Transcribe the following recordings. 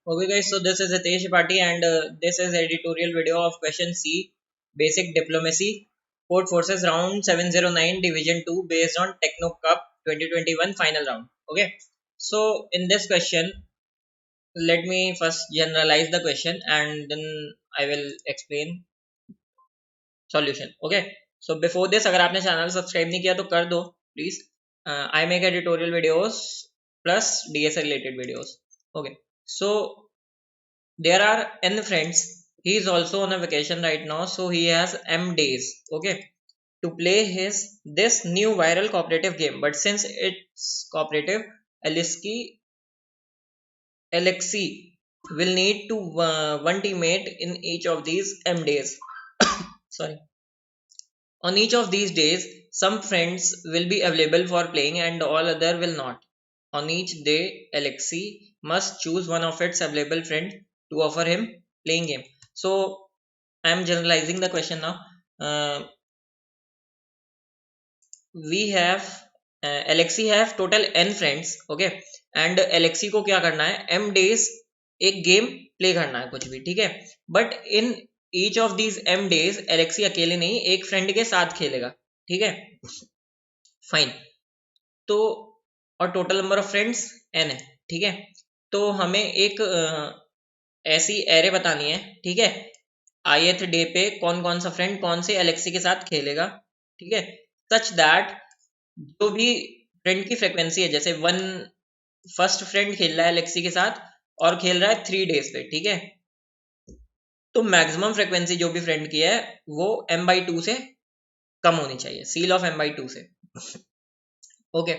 Okay guys, so this is Hitesh Pati and this is editorial video of question C, Basic Diplomacy, Port Forces Round 709 Division 2 based on Techno Cup 2021 final round. Okay, so in this question, let me first generalize the question and then I will explain solution. Okay, so before this, अगर आपने channel subscribe नहीं किया तो कर दो please. I make editorial videos plus DSA related videos. Okay, so there are n friends. He is also on a vacation right now, so he has m days, okay, to play his this new viral cooperative game. But since it's cooperative, Alexi will need to one teammate in each of these m days. Sorry. On each of these days, some friends will be available for playing and all other will not. On each day, Alexi must choose one of its available friend to offer him playing game. So I am generalizing the question now. We have Alexi have total n friends, okay, and Alexi को क्या करना है m days एक game play करना है कुछ भी, ठीक है. But in each of these m days Alexi अकेले नहीं एक फ्रेंड के साथ खेलेगा, ठीक है. फाइन. तो और total number of friends n है, ठीक है. तो हमें एक ऐसी एरे बतानी है, ठीक है. ith डे पे कौन कौन सा फ्रेंड कौन से Alexi के साथ खेलेगा, ठीक है. सच दैट जो भी फ्रेंड की फ्रिक्वेंसी है, जैसे वन फर्स्ट फ्रेंड खेल रहा है Alexi के साथ और खेल रहा है 3 डेज पे, ठीक है. तो मैक्सिमम फ्रिक्वेंसी जो भी फ्रेंड की है वो m/2 से कम होनी चाहिए, सील ऑफ m/2 से. ओके,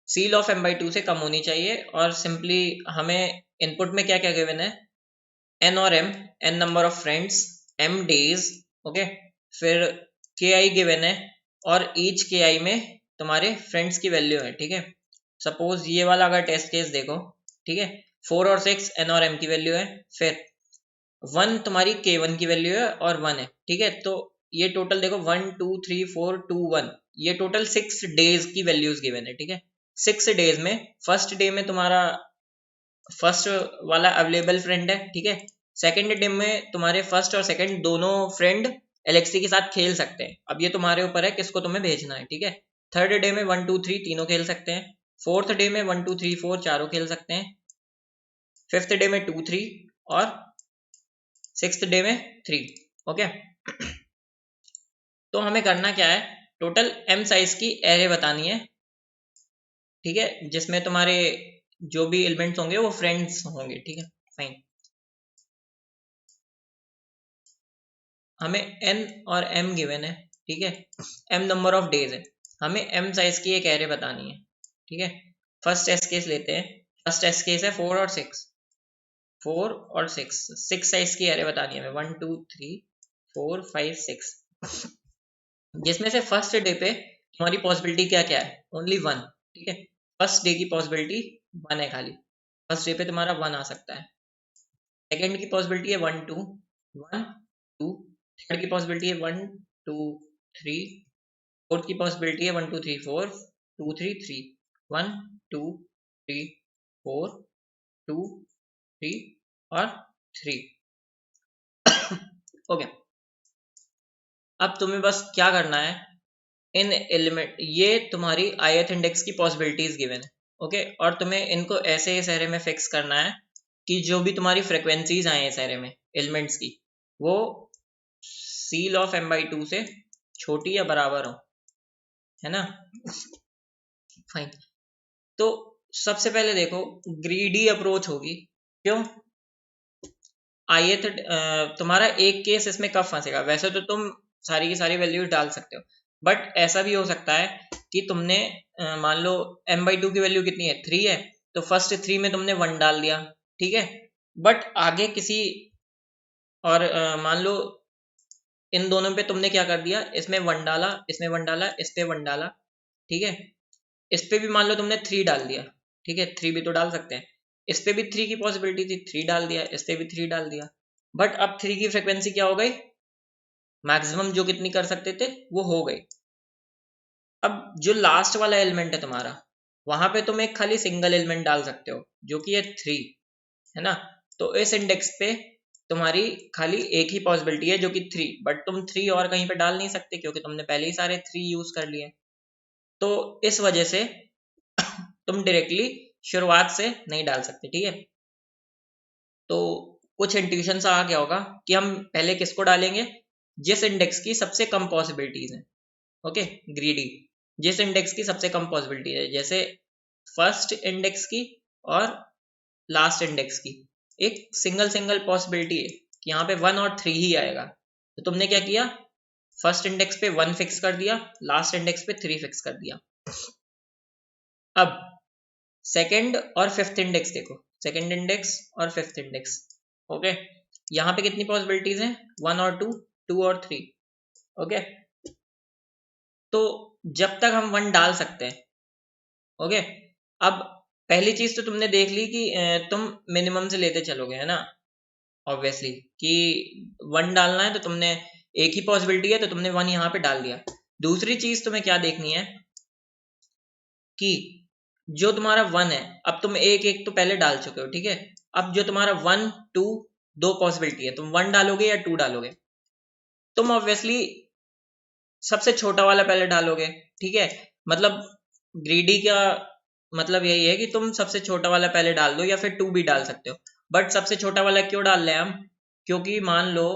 सील ऑफ m/2 से कम होनी चाहिए. और सिंपली हमें इनपुट में क्या क्या गिवन है, n और m, n number of friends, m days, okay. फिर ki गिवन है और ईच ki में तुम्हारे फ्रेंड्स की वैल्यू है, ठीक है. सपोज ये वाला अगर टेस्ट केस देखो, ठीक है, 4 और 6 n और m की वैल्यू है. फिर 1 तुम्हारी k1 की वैल्यू है और 1 है, ठीक है. तो ये टोटल देखो 1 2 3 4 2 1, ये टोटल 6 डेज की वैल्यूज गिवन है, ठीक है. 6 डेज में फर्स्ट डे में तुम्हारा फर्स्ट वाला अवेलेबल फ्रेंड है, ठीक है. सेकेंड डे में तुम्हारे फर्स्ट और सेकेंड दोनों फ्रेंड Alexi के साथ खेल सकते हैं. अब ये तुम्हारे ऊपर है किसको तुम्हें भेजना है, ठीक है. थर्ड डे में 1 2 3 तीनों खेल सकते हैं. फोर्थ डे में 1 2 3 4 चारों खेल सकते हैं. फिफ्थ डे में 2 3 और सिक्स्थ डे में 3, ओके. तो हमें करना क्या है, टोटल m साइज की एरे बतानी है, ठीक है, जिसमें तुम्हारे जो भी एलिमेंट्स होंगे वो फ्रेंड्स होंगे, ठीक है. फाइन. हमें n और m गिवन है, ठीक है. m नंबर ऑफ डेज है, हमें m साइज की एक एरे बतानी है, ठीक है. फर्स्ट टेस्ट केस लेते हैं. फर्स्ट टेस्ट केस है 4 और 6, 4 और 6 साइज की एरे बतानी है हमें, 1 2 3 4 5 6, जिसमें से फर्स्ट डे पे तुम्हारी पॉसिबिलिटी क्या क्या है, ओनली 1, ठीक है. फर्स्ट डे की पॉसिबिलिटी 1 है खाली, फर्स्ट डे पे तुम्हारा 1 आ सकता है. सेकेंड की पॉसिबिलिटी है 1 2 1 2, थर्ड की पॉसिबिलिटी है 1 2 3, फोर्थ की पॉसिबिलिटी है 1 2 3 4 2 3 3, 1 2 3 4 2 3 और 3, ओके. अब तुम्हें बस क्या करना है, इन एलिमेंट ये तुम्हारी ith इंडेक्स की पॉसिबिलिटीज गिवन है, ओके. और तुम्हें इनको ऐसे इस एरे में फिक्स करना है कि जो भी तुम्हारी फ्रिक्वेंसीज आए इस एरे में एलिमेंट्स की, वो सील ऑफ m/2 से छोटी या बराबर हो, है ना. फाइन. तो सबसे पहले देखो ग्रीडी अप्रोच होगी. क्यों, ith तुम्हारा एक केस इसमें कब फंसेगा, वैसे तो तुम सारी की सारी वैल्यूज डाल सकते हो, बट ऐसा भी हो सकता है कि तुमने मान लो m/2 की वैल्यू कितनी है, 3 है, तो फर्स्ट 3 में तुमने 1 डाल दिया, ठीक है. बट आगे किसी और मान लो इन दोनों पे तुमने क्या कर दिया, इसमें 1 डाला, इसमें 1 डाला, इस पे 1 डाला, ठीक है. इस पे भी मान लो तुमने 3 डाल दिया, ठीक है, 3 भी तो डाल सकते हैं. इस पे भी 3 की पॉसिबिलिटी थी, 3 डाल दिया, इस पे भी 3 डाल दिया. बट अब 3 की फ्रिक्वेंसी क्या हो गई, मैक्सिमम जो कितनी कर सकते थे वो हो गई. अब जो लास्ट वाला एलिमेंट है तुम्हारा, वहां पे तुम एक खाली सिंगल एलिमेंट डाल सकते हो जो कि है 3, है ना. तो इस इंडेक्स पे तुम्हारी खाली एक ही पॉसिबिलिटी है जो कि 3, बट तुम 3 और कहीं पे डाल नहीं सकते क्योंकि तुमने पहले ही सारे 3 यूज कर लिए। तो इस वजह से तुम डायरेक्टली शुरुआत से नहीं डाल सकते, ठीक है। तो कुछ इंट्यूशन सा आ गया होगा कि हम पहले किसको डालेंगे, जिस इंडेक्स की सबसे कम पॉसिबिलिटीज है। ओके, ग्रीडी, जिस इंडेक्स की सबसे कम पॉसिबिलिटी है, जैसे फर्स्ट इंडेक्स की और लास्ट इंडेक्स की एक सिंगल सिंगल पॉसिबिलिटी है कि यहाँ पे 1 और 3 ही आएगा। तो तुमने क्या किया, फर्स्ट इंडेक्स पे 1 फिक्स कर दिया, लास्ट इंडेक्स पे 3 फिक्स कर दिया। अब सेकंड और फिफ्थ इंडेक्स देखो, सेकंड इंडेक्स और फिफ्थ इंडेक्स। ओके, यहाँ पे कितनी पॉसिबिलिटीज हैं, 1 और 2, 2 और 3। ओके, तो जब तक हम 1 डाल सकते हैं। ओके, अब पहली चीज तो तुमने देख ली कि तुम मिनिमम से लेते चलोगे, है ना, ऑब्वियसली कि 1 डालना है तो तुमने एक ही पॉसिबिलिटी है तो तुमने 1 यहाँ पे डाल दिया। दूसरी चीज तुम्हें क्या देखनी है कि जो तुम्हारा 1 है, अब तुम एक एक तो पहले डाल चुके हो, ठीक है। अब जो तुम्हारा 1 2 दो पॉसिबिलिटी है, तुम 1 डालोगे या 2 डालोगे। तुम ऑब्वियसली सबसे छोटा वाला पहले डालोगे, ठीक है। मतलब ग्रीडी का मतलब यही है कि तुम सबसे छोटा वाला पहले डाल दो या फिर 2 भी डाल सकते हो। बट सबसे छोटा वाला क्यों डाल रहे हैं हम, क्योंकि मान लो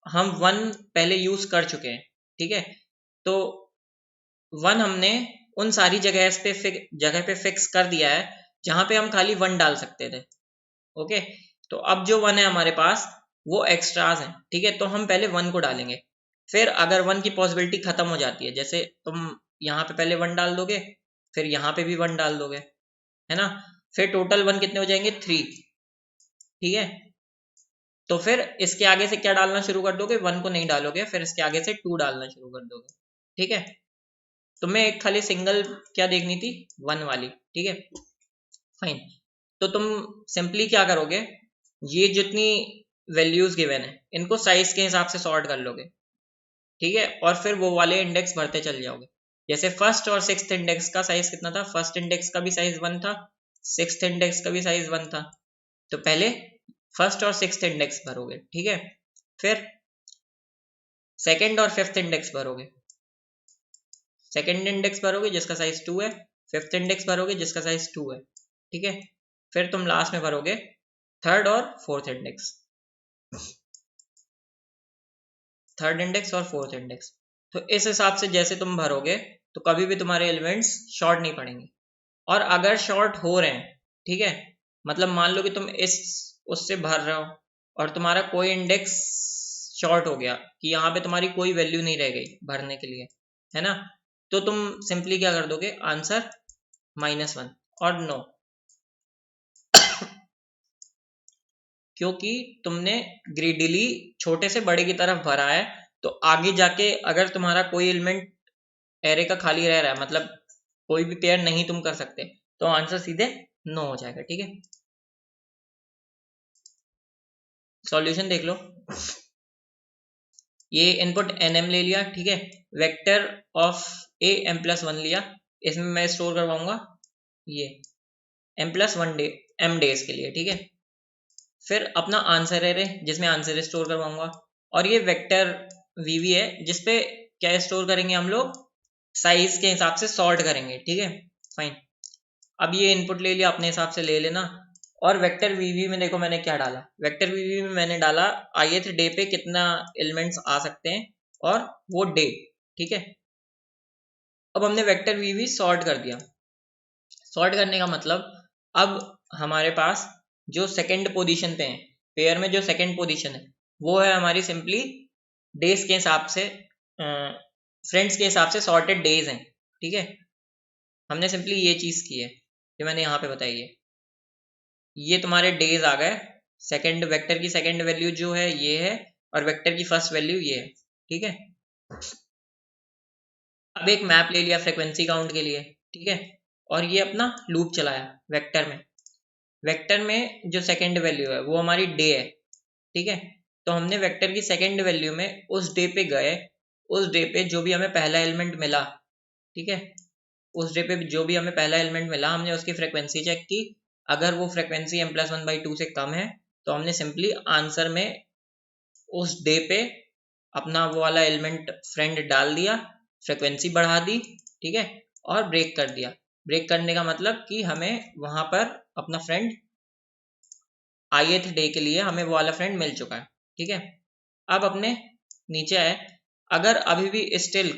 हम 1 पहले यूज कर चुके हैं, ठीक है। तो 1 हमने उन सारी जगह पे फिक्स कर दिया है जहां पे हम खाली 1 डाल सकते थे। ओके, तो अब जो 1 है हमारे पास वो एक्स्ट्राज है, ठीक है। तो हम पहले 1 को डालेंगे, फिर अगर 1 की पॉसिबिलिटी खत्म हो जाती है, जैसे तुम यहाँ पे पहले 1 डाल दोगे, फिर यहाँ पे भी 1 डाल दोगे, है ना, फिर टोटल 1 कितने हो जाएंगे, 3, ठीक है। तो फिर इसके आगे से क्या डालना शुरू कर दोगे, 1 को नहीं डालोगे, फिर इसके आगे से 2 डालना शुरू कर दोगे, ठीक है। तुम्हें एक खाली सिंगल क्या देखनी थी, 1 वाली, ठीक है, फाइन। तो तुम सिंपली क्या करोगे, ये जितनी वैल्यूज गिवन है इनको साइज के हिसाब से सॉर्ट कर लोगे, ठीक है, और फिर वो वाले इंडेक्स भरते चल जाओगे। जैसे फर्स्ट और सिक्स्थ इंडेक्स का साइज कितना था, फर्स्ट इंडेक्स का भी साइज 1 था, सिक्स्थ इंडेक्स का भी साइज 1 था। तो पहले फर्स्ट और सिक्स्थ इंडेक्स भरोगे, ठीक है, फिर सेकंड और फिफ्थ इंडेक्स भरोगे, सेकंड इंडेक्स भरोगे जिसका साइज 2 है, फिफ्थ इंडेक्स भरोगे जिसका साइज 2 है, ठीक है। फिर तुम लास्ट में भरोगे थर्ड और फोर्थ इंडेक्स, थर्ड इंडेक्स और फोर्थ इंडेक्स। तो इस हिसाब से जैसे तुम भरोगे तो कभी भी तुम्हारे एलिमेंट्स शॉर्ट नहीं पड़ेंगे। और अगर शॉर्ट हो रहे हैं, ठीक है, मतलब मान लो कि तुम इस उससे भर रहे हो और तुम्हारा कोई इंडेक्स शॉर्ट हो गया कि यहाँ पे तुम्हारी कोई वैल्यू नहीं रह गई भरने के लिए, है ना, तो तुम सिंपली क्या कर दोगे, आंसर -1 और नो, क्योंकि तुमने ग्रीडीली छोटे से बड़े की तरफ भरा है। तो आगे जाके अगर तुम्हारा कोई एलिमेंट एरे का खाली रह रहा है, मतलब कोई भी पेयर नहीं तुम कर सकते, तो आंसर सीधे नो हो जाएगा, ठीक है। सॉल्यूशन देख लो, ये इनपुट nm ले लिया, ठीक है, वेक्टर ऑफ a m+1 लिया, इसमें मैं स्टोर करवाऊंगा ये m+1 m डेज के लिए, ठीक है। फिर अपना आंसर एरे जिसमें आंसर स्टोर करवाऊंगा, और ये वेक्टर vv है जिसपे क्या स्टोर करेंगे हम लोग, साइज के हिसाब से सॉर्ट करेंगे, ठीक है, फाइन। अब ये इनपुट ले लिया, अपने हिसाब से ले लेना। और वेक्टर वीवी में देखो मैंने क्या डाला, वेक्टर वीवी में मैंने डाला ith डे पे कितना एलिमेंट्स आ सकते हैं और वो डे, ठीक है। अब हमने वेक्टर वीवी सॉर्ट कर दिया। सॉर्ट करने का मतलब अब हमारे पास जो सेकंड पोजीशन पे है पेयर में, जो सेकंड पोजीशन है वो है हमारी सिंपली डेज के हिसाब से, फ्रेंड्स के हिसाब से सॉर्टेड डेज हैं, ठीक है। हमने सिंपली ये चीज की है जो मैंने यहाँ पे बताई है। ये तुम्हारे डेज आ गए, सेकंड वेक्टर की सेकंड वैल्यू जो है ये है और वेक्टर की फर्स्ट वैल्यू ये है, ठीक है। अब एक मैप ले लिया फ्रीक्वेंसी काउंट के लिए, ठीक है, और ये अपना लूप चलाया वेक्टर में। वेक्टर में जो सेकंड वैल्यू है वो हमारी डे है, ठीक है। तो हमने वेक्टर की सेकंड वैल्यू में उस डे पे गए, उस डे पे जो भी हमें पहला एलिमेंट मिला, ठीक है, उस डे पे जो भी हमें पहला एलिमेंट मिला हमने उसकी फ्रीक्वेंसी चेक की। अगर वो फ्रीक्वेंसी m+1/2 से कम है तो हमने सिंपली आंसर में उस डे पे अपना वो वाला एलिमेंट फ्रेंड डाल दिया, फ्रिक्वेंसी बढ़ा दी, ठीक है, और ब्रेक कर दिया। ब्रेक करने का मतलब कि हमें वहां पर अपना फ्रेंड ith डे के लिए हमें वो वाला फ्रेंड मिल चुका है, ठीक है। अब अपने नीचे आए, अगर अभी भी स्टिल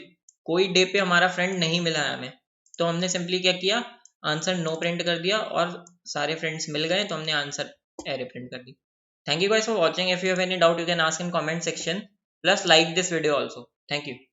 कोई डे पे हमारा फ्रेंड नहीं मिला है हमें, तो हमने सिंपली क्या किया, आंसर नो प्रिंट कर दिया और सारे फ्रेंड्स मिल गए तो हमने आंसर एरे प्रिंट कर दी। Thank you guys for watching. If you have any doubt, you can ask in comment section. Plus like this video also. Thank you.